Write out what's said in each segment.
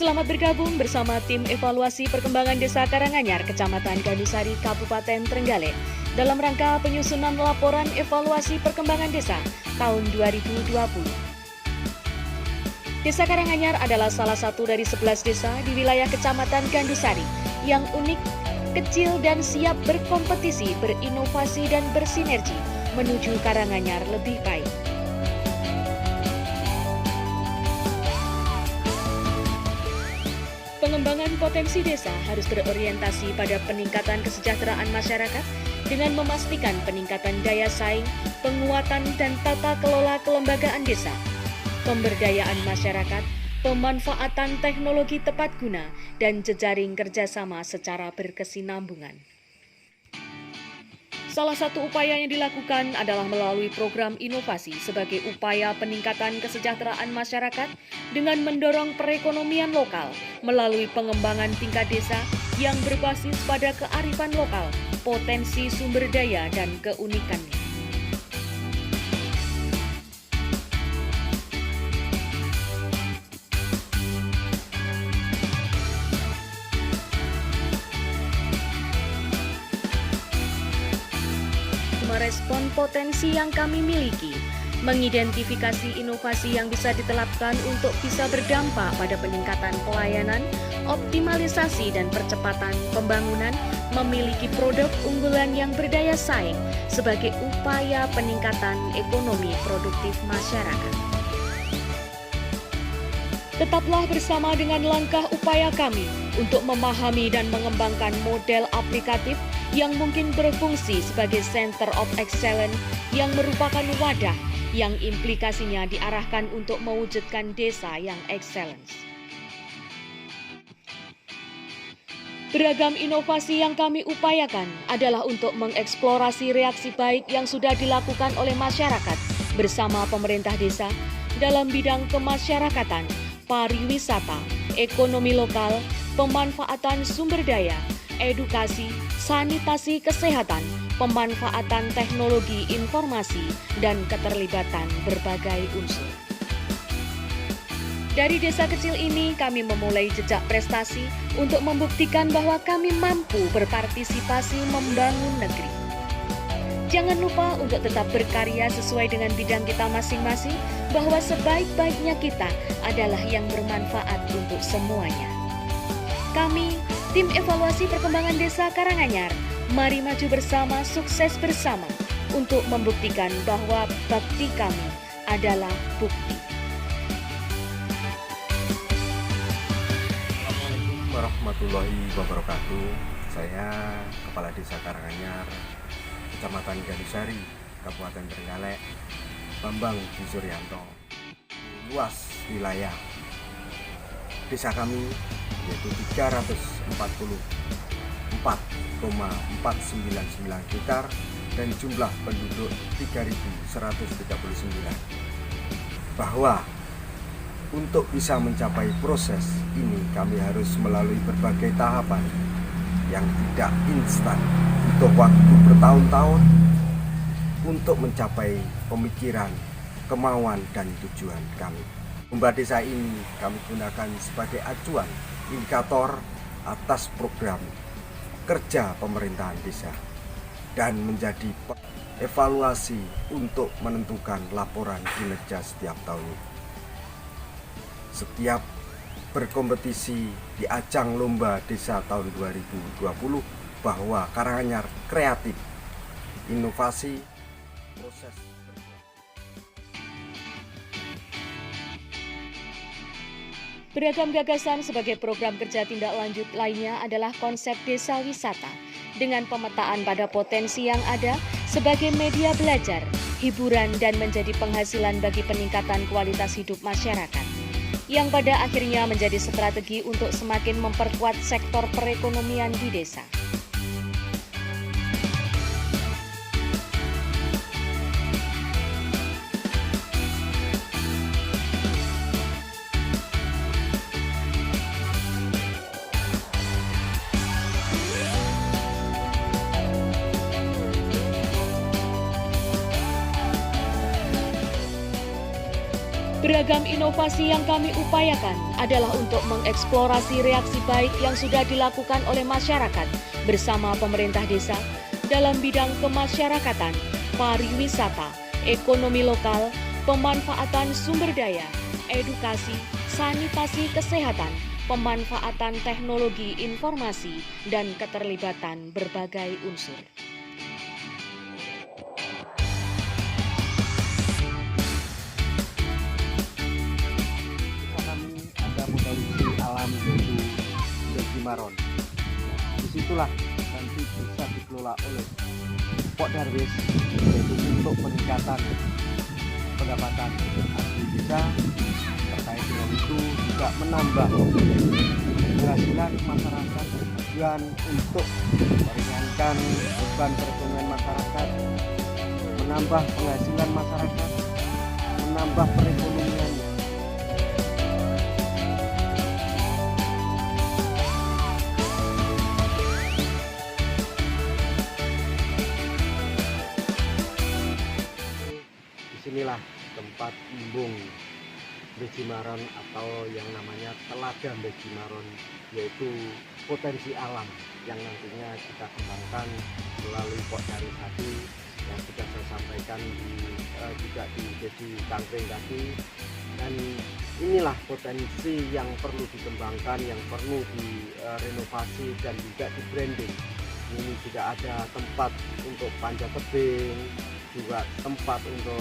Selamat bergabung bersama tim evaluasi perkembangan Desa Karanganyar, Kecamatan Gandusari, Kabupaten Trenggalek dalam rangka penyusunan laporan evaluasi perkembangan desa tahun 2020. Desa Karanganyar adalah salah satu dari 11 desa di wilayah Kecamatan Gandusari yang unik, kecil dan siap berkompetisi, berinovasi dan bersinergi menuju Karanganyar lebih baik. Pengembangan potensi desa harus berorientasi pada peningkatan kesejahteraan masyarakat dengan memastikan peningkatan daya saing, penguatan dan tata kelola kelembagaan desa, pemberdayaan masyarakat, pemanfaatan teknologi tepat guna, dan jejaring kerjasama secara berkesinambungan. Salah satu upaya yang dilakukan adalah melalui program inovasi sebagai upaya peningkatan kesejahteraan masyarakat dengan mendorong perekonomian lokal melalui pengembangan tingkat desa yang berbasis pada kearifan lokal, potensi sumber daya, dan keunikannya. Merespon potensi yang kami miliki, mengidentifikasi inovasi yang bisa diterapkan untuk bisa berdampak pada peningkatan pelayanan, optimalisasi dan percepatan pembangunan, memiliki produk unggulan yang berdaya saing sebagai upaya peningkatan ekonomi produktif masyarakat. Tetaplah bersama dengan langkah upaya kami untuk memahami dan mengembangkan model aplikatif yang mungkin berfungsi sebagai Center of Excellence yang merupakan wadah yang implikasinya diarahkan untuk mewujudkan desa yang excellence. Beragam inovasi yang kami upayakan adalah untuk mengeksplorasi reaksi baik yang sudah dilakukan oleh masyarakat bersama pemerintah desa dalam bidang kemasyarakatan, pariwisata, ekonomi lokal, pemanfaatan sumber daya, edukasi, sanitasi kesehatan, pemanfaatan teknologi informasi, dan keterlibatan berbagai unsur. Dari desa kecil ini, kami memulai jejak prestasi untuk membuktikan bahwa kami mampu berpartisipasi membangun negeri. Jangan lupa untuk tetap berkarya sesuai dengan bidang kita masing-masing, bahwa sebaik-baiknya kita adalah yang bermanfaat untuk semuanya. Kami, tim evaluasi perkembangan desa Karanganyar, mari maju bersama, sukses bersama untuk membuktikan bahwa bakti kami adalah bukti. Assalamualaikum warahmatullahi wabarakatuh. Saya Kepala Desa Karanganyar, Kecamatan Gandusari, Kabupaten Trenggalek, Bambang Dwi Suryanto. Luas wilayah desa kami yaitu 344,499 hektar dan jumlah penduduk 3.139. Bahwa untuk bisa mencapai proses ini kami harus melalui berbagai tahapan yang tidak instan, butuh waktu bertahun-tahun untuk mencapai pemikiran, kemauan dan tujuan kami. Lomba desa ini kami gunakan sebagai acuan indikator atas program kerja pemerintahan desa dan menjadi evaluasi untuk menentukan laporan kinerja setiap tahunnya. Setiap berkompetisi di ajang lomba desa tahun 2020 bahwa Karanganyar kreatif, inovasi, proses. Beragam gagasan sebagai program kerja tindak lanjut lainnya adalah konsep desa wisata dengan pemetaan pada potensi yang ada sebagai media belajar, hiburan, dan menjadi penghasilan bagi peningkatan kualitas hidup masyarakat, yang pada akhirnya menjadi strategi untuk semakin memperkuat sektor perekonomian di desa. Beragam inovasi yang kami upayakan adalah untuk mengeksplorasi reaksi baik yang sudah dilakukan oleh masyarakat bersama pemerintah desa dalam bidang kemasyarakatan, pariwisata, ekonomi lokal, pemanfaatan sumber daya, edukasi, sanitasi kesehatan, pemanfaatan teknologi informasi, dan keterlibatan berbagai unsur. Ada potensi alam yaitu Beji Maron. Disitulah nanti bisa dikelola oleh Pok Darwis yaitu untuk peningkatan pendapatan asli desa. Terkait dengan itu juga menambah penghasilan masyarakat dan untuk meringankan beban perekonomian masyarakat, menambah penghasilan masyarakat, menambah perekonomian. Disinilah tempat embung Beji Maron atau yang namanya Telaga Beji Maron, yaitu potensi alam yang nantinya kita kembangkan melalui Pok Darwis tadi yang sudah saya sampaikan juga di Beji Cangkring tadi. Dan inilah potensi yang perlu dikembangkan, yang perlu direnovasi dan juga di branding. Ini juga ada tempat untuk panjat tebing, juga tempat untuk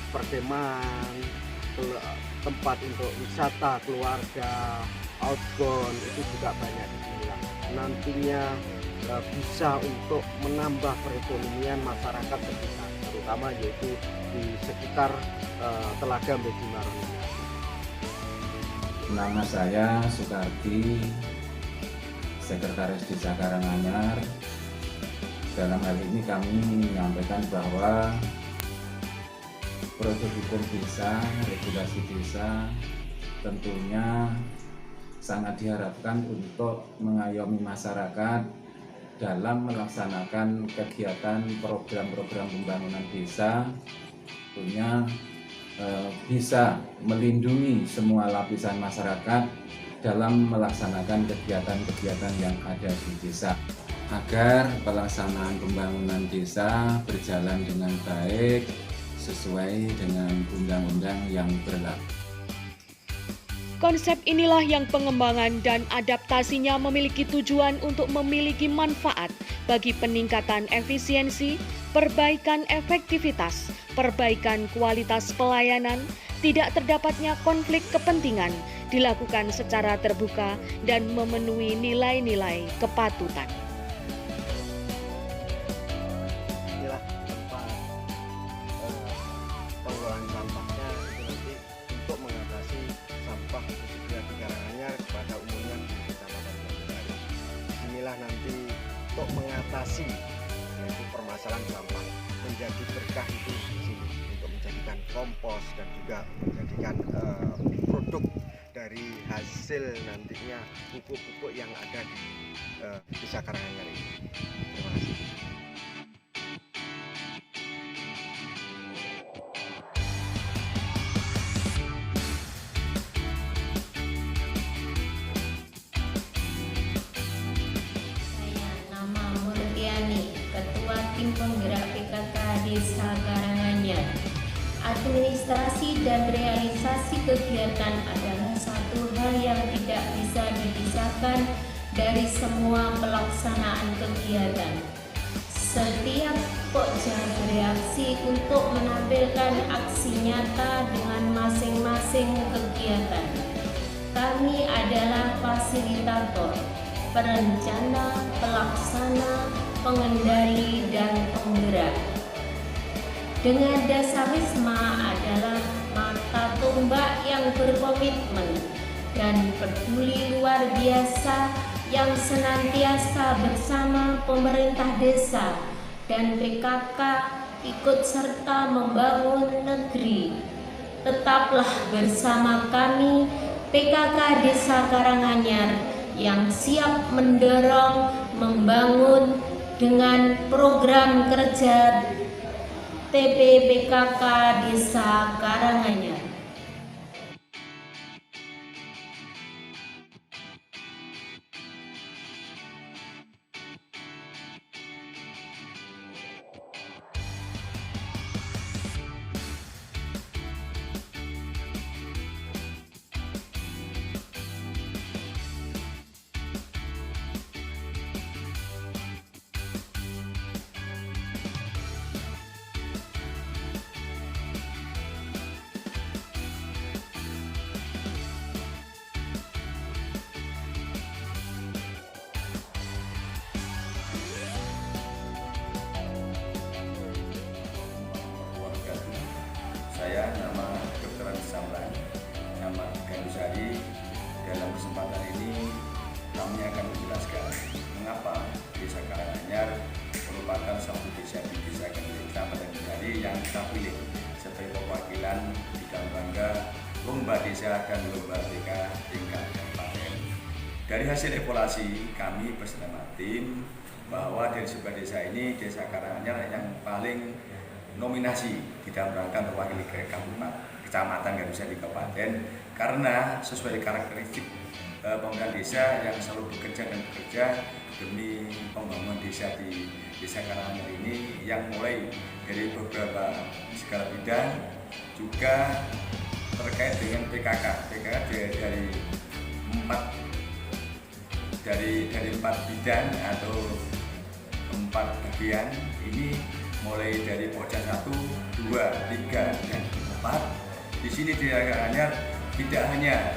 perkemahan, tempat untuk wisata keluarga, outbound, itu juga banyak di sini. Nantinya bisa untuk menambah perekonomian masyarakat sekitar, terutama yaitu di sekitar Telaga Beji Maron. Nama saya Sukarti, Sekretaris Desa Karanganyar. Dalam hal ini kami menyampaikan bahwa produk hukum desa, regulasi desa tentunya sangat diharapkan untuk mengayomi masyarakat dalam melaksanakan kegiatan program-program pembangunan desa, tentunya bisa melindungi semua lapisan masyarakat dalam melaksanakan kegiatan-kegiatan yang ada di desa, agar pelaksanaan pembangunan desa berjalan dengan baik sesuai dengan undang-undang yang berlaku. Konsep inilah yang pengembangan dan adaptasinya memiliki tujuan untuk memiliki manfaat bagi peningkatan efisiensi, perbaikan efektivitas, perbaikan kualitas pelayanan, tidak terdapatnya konflik kepentingan, dilakukan secara terbuka dan memenuhi nilai-nilai kepatutan. Inilah tempat pengelolaan sampahnya itu nanti untuk mengatasi sampah khususnya di Karanganyar pada umumnya di Kecamatan Banjarbaru. Inilah nanti untuk mengatasi yaitu permasalahan sampah, menjadi berkah itu di sini untuk menjadikan kompos dan juga menjadikan produk dari hasil nantinya pupuk-pupuk yang ada di Desa Karanganyar ini. Terima kasih. Ketua Tim Penggerak PKK Desa Karanganyar. Administrasi dan realisasi kegiatan adalah satu hal yang tidak bisa dipisahkan dari semua pelaksanaan kegiatan. Setiap pokja bereaksi untuk menampilkan aksi nyata dengan masing-masing kegiatan. Kami adalah fasilitator, perencana, pelaksana, pengendali, dan penggerak. Dengan dasar Wisma adalah mata tombak yang berkomitmen dan peduli luar biasa yang senantiasa bersama pemerintah desa dan PKK ikut serta membangun negeri. Tetaplah bersama kami PKK Desa Karanganyar yang siap mendorong, membangun dengan program kerja TPBKK Desa Karanganyar. Saya nama Dr. Samran, nama Gandusari. Dalam kesempatan ini kami akan menjelaskan mengapa Desa Karanganyar merupakan satu desa di Desa Kabupaten Kendari yang kita pilih sebagai perwakilan di dalam rangka lomba desa dan lomba BK tingkat kabupaten. Dari hasil evaluasi kami bersama tim bahwa dari sebuah desa ini, Desa Karanganyar yang paling nominasi di dalam rangka mewakili kecamatan Garusa di kabupaten, karena sesuai karakteristik pemerintah desa yang selalu bekerja demi pembangunan desa di Desa Karanganyar ini, yang mulai dari beberapa segala bidang, juga terkait dengan PKK dari empat bidang atau 4 bagian ini, mulai dari pojok 1, 2, 3, dan 4. Di sini di Karanganyar tidak hanya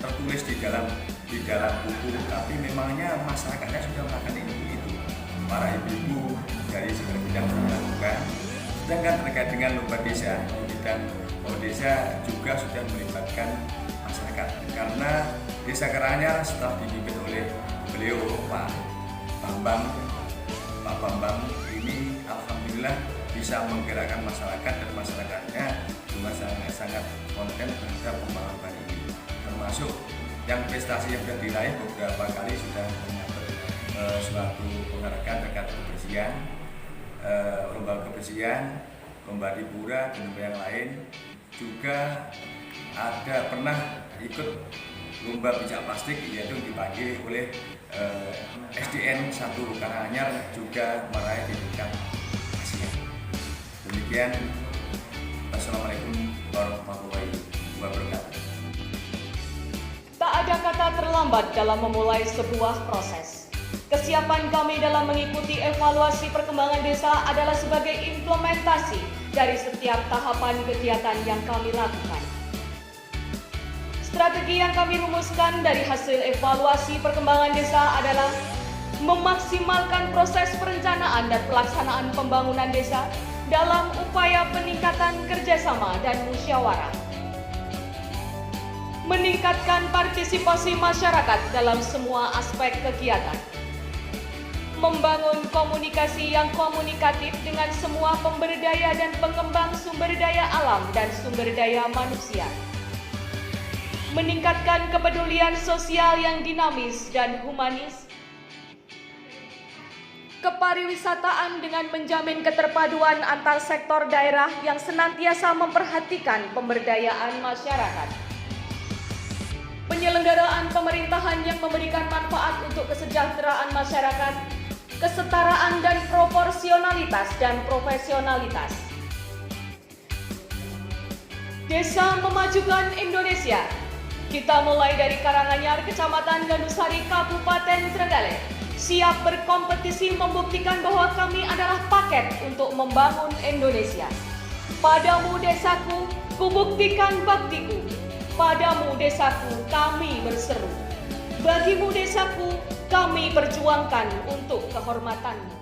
tertulis di dalam buku, tapi memangnya masyarakatnya sudah melakukan itu. Para ibu-ibu dari segala bidang melakukan. Sedangkan terkait dengan lomba desa, bidang desa juga sudah melibatkan masyarakat, karena Desa Karanganyar setelah dipimpin oleh beliau Pak Bambang ini, alhamdulillah bisa menggerakkan masyarakat, dan masyarakatnya juga sangat konten terhadap pembangunan ini, termasuk yang prestasi yang sudah diraih beberapa kali sudah menyambut suatu penghargaan terkait kebersihan, lomba kebersihan, lomba di pura, dan lomba yang lain. Juga ada pernah ikut lomba pijak plastik, yaitu dipanggil oleh SDN 1 Karanganyar, juga meraih di tingkat Asia. Demikian, Assalamualaikum warahmatullahi wabarakatuh. Tak ada kata terlambat dalam memulai sebuah proses. Kesiapan kami dalam mengikuti evaluasi perkembangan desa adalah sebagai implementasi dari setiap tahapan kegiatan yang kami lakukan. Strategi yang kami rumuskan dari hasil evaluasi perkembangan desa adalah memaksimalkan proses perencanaan dan pelaksanaan pembangunan desa dalam upaya peningkatan kerjasama dan musyawarah. Meningkatkan partisipasi masyarakat dalam semua aspek kegiatan. Membangun komunikasi yang komunikatif dengan semua pemberi daya dan pengembang sumber daya alam dan sumber daya manusia. Meningkatkan kepedulian sosial yang dinamis dan humanis. Kepariwisataan dengan menjamin keterpaduan antar sektor daerah yang senantiasa memperhatikan pemberdayaan masyarakat. Penyelenggaraan pemerintahan yang memberikan manfaat untuk kesejahteraan masyarakat, kesetaraan dan proporsionalitas dan profesionalitas. Desa Memajukan Indonesia. Kita mulai dari Karanganyar, Kecamatan Gandusari, Kabupaten Trenggalek. Siap berkompetisi membuktikan bahwa kami adalah paket untuk membangun Indonesia. Padamu desaku, kubuktikan baktiku. Padamu desaku, kami berseru. Bagimu desaku, kami perjuangkan untuk kehormatanmu.